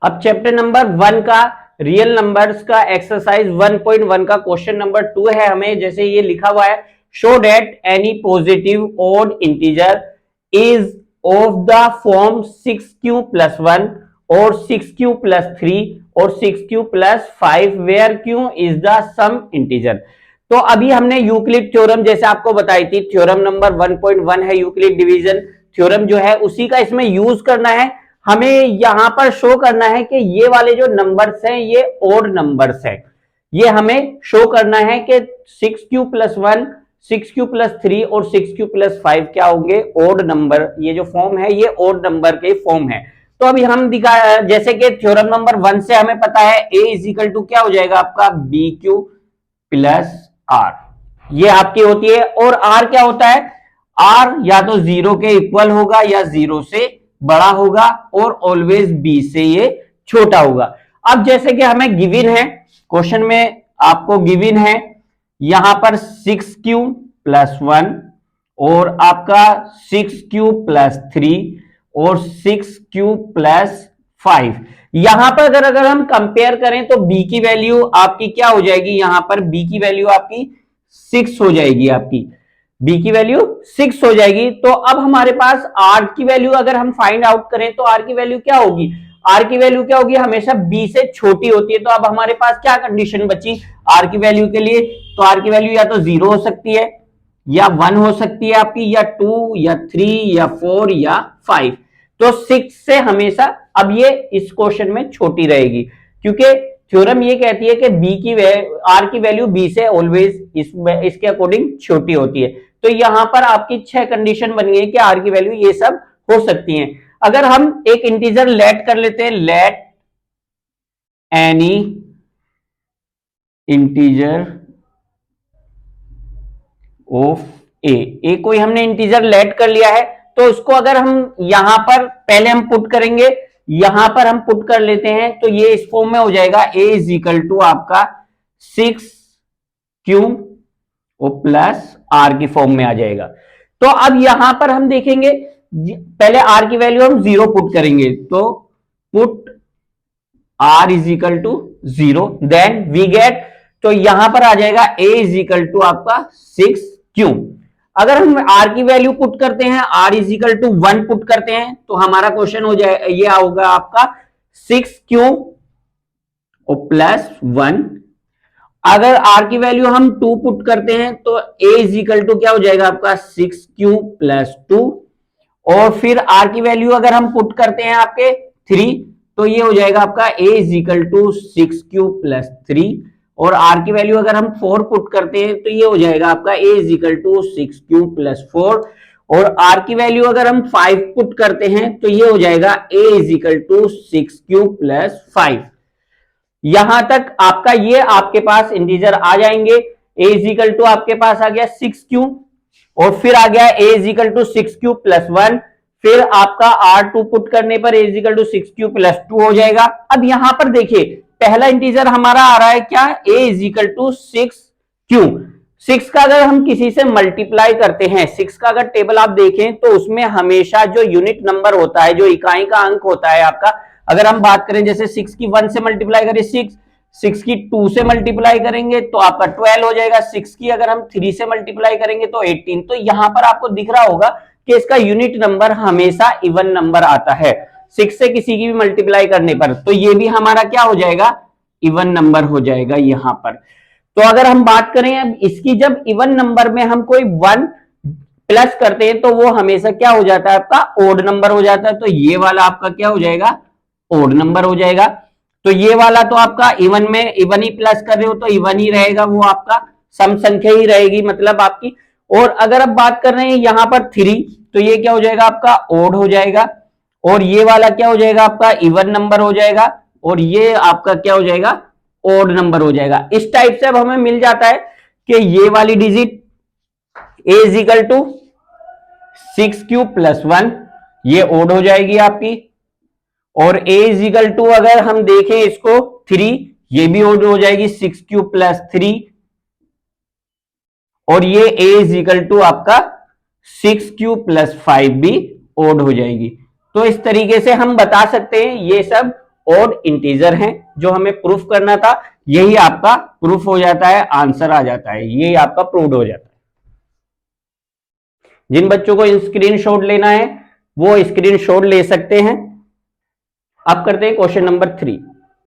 अब chapter number 1 का real numbers का एक्सरसाइज 1.1 का क्वेश्चन नंबर 2 है। हमें जैसे ये लिखा हुआ है, show that any positive odd integer is of the form 6q + 1 और 6q + 3 और 6q + 5 where q is the some integer. तो अभी हमने यूक्लिड थ्योरम जैसे आपको बताई थी, थ्योरम नंबर 1.1 है यूक्लिड डिवीजन थ्योरम जो है, उसी का इसमें यूज करना है। हमें यहां पर शो करना है कि ये वाले जो नंबर्स हैं ये ओड नंबर्स हैं। ये हमें शो करना है कि 6q + 1, 6q + 3 और 6q + 5 क्या होंगे, ओड नंबर। ये जो फॉर्म है ये ओड नंबर के फॉर्म है। तो अभी हम दिखा, जैसे कि थ्योरम नंबर 1 से हमें पता है a = क्या हो जाएगा आपका bq + r, ये आपकी होती है। और r क्या होता है, r या तो 0 के इक्वल होगा या 0 से बड़ा होगा और ऑलवेज b से ये छोटा होगा। अब जैसे कि हमें गिवन है, क्वेश्चन में आपको गिवन है यहां पर 6q + 1 और आपका 6q + 3 और 6q + 5। यहां पर अगर हम कंपेयर करें तो b की वैल्यू आपकी क्या हो जाएगी, यहां पर b की वैल्यू आपकी 6 हो जाएगी, आपकी b की वैल्यू 6 हो जाएगी। तो अब हमारे पास r की वैल्यू अगर हम फाइंड आउट करें तो r की वैल्यू क्या होगी, r की वैल्यू क्या होगी, हमेशा b से छोटी होती है। तो अब हमारे पास क्या कंडीशन बची r की वैल्यू के लिए, तो r की वैल्यू या तो 0 हो सकती है या 1 हो सकती है आपकी, या 2 या 3 या 4 या 5। तो 6 से हमेशा अब ये इस क्वेश्चन में छोटी रहेगी, क्योंकि थ्योरम ये कहती है कि r की वैल्यू b से ऑलवेज इसके अकॉर्डिंग छोटी होती है। तो यहां पर आपकी 6 कंडीशन बन गई कि r की वैल्यू ये सब हो सकती हैं। अगर हम एक इंटीजर लेट कर लेते हैं, लेट एनी इंटीजर ऑफ ए कोई हमने इंटीजर लेट कर लिया है, तो उसको अगर हम यहां पर पहले हम पुट करेंगे, यहां पर हम पुट कर लेते हैं तो ये इस फॉर्म में हो जाएगा a = आपका 6q और प्लस r की फॉर्म में आ जाएगा। तो अब यहां पर हम देखेंगे, पहले r की वैल्यू हम 0 पुट करेंगे, तो put r = 0, then we get, तो यहां पर आ जाएगा a = आपका 6q। अगर हम r की वैल्यू पुट करते हैं, r = 1 पुट करते हैं, तो हमारा क्वेश्चन हो जाए, ये होगा आपका 6q और प्लस 1। अगर r की वैल्यू हम 2 पुट करते हैं तो a = क्या हो जाएगा आपका 6q + 2। और फिर r की वैल्यू अगर हम पुट करते हैं आपके 3, तो ये हो जाएगा आपका a = 6q + 3। और r की वैल्यू अगर हम 4 पुट करते हैं तो ये हो जाएगा आपका a = 6q + 4। और r की वैल्यू अगर हम 5 पुट करते हैं तो ये हो जाएगा a = 6q + 5। यहां तक आपका ये आपके पास इंटीजर आ जाएंगे। a = आपके पास आ गया 6q और फिर आ गया a = 6q + 1। फिर आपका r2 पुट करने पर a = 6q + 2 हो जाएगा। अब यहां पर देखिए पहला इंटीजर हमारा आ रहा है क्या, a = 6q। 6 का अगर हम किसी से मल्टीप्लाई करते हैं, 6 का अगर टेबल आप देखें तो उसमें हमेशा जो यूनिट नंबर होता है, जो इकाई का अंक होता है आपका, अगर हम बात करें जैसे 6 की 1 से मल्टीप्लाई करें 6 की 2 से मल्टीप्लाई करेंगे तो आपका 12 हो जाएगा, 6 की अगर हम 3 से मल्टीप्लाई करेंगे तो 18। तो यहां पर आपको दिख रहा होगा कि इसका यूनिट नंबर हमेशा इवन नंबर आता है 6 से किसी की भी मल्टीप्लाई करने पर, तो ये भी हमारा क्या हो जाएगा, इवन नंबर हो जाएगा यहां पर। तो अगर हम बात करें अब इसकी, जब इवन नंबर में हम कोई 1 प्लस करते हैं तो वो हमेशा क्या हो जाता है आपका ओड नंबर हो जाता है। तो ये वाला आपका क्या हो जाएगा, ओड नंबर हो जाएगा। तो ये वाला तो आपका इवन में इवन ही प्लस कर रहे हो तो इवन ही रहेगा, वो आपका सम संख्या ही रहेगी मतलब आपकी। और अगर आप बात कर रहे हैं यहां पर 3, तो ये क्या हो जाएगा आपका ओड हो जाएगा। और ये वाला क्या हो जाएगा आपका इवन नंबर हो जाएगा। और ये आपका क्या हो जाएगा, ओड नंबर हो जाएगा। इस टाइप से अब हमें मिल जाता है कि ये वाली डिजिट a = 6q + 1 ये ओड हो जाएगी आपकी। और a = अगर हम देखें इसको 3, ये भी ओड हो जाएगी 6q + 3। और ये a = आपका 6q + 5 भी ओड हो जाएगी। तो इस तरीके से हम बता सकते हैं ये सब ऑड इंटीजर हैं जो हमें प्रूफ करना था, यही आपका प्रूफ हो जाता है, आंसर आ जाता है, यही आपका प्रूव्ड हो जाता है। जिन बच्चों को स्क्रीनशॉट लेना है वो स्क्रीनशॉट ले सकते हैं। अब करते हैं क्वेश्चन नंबर 3।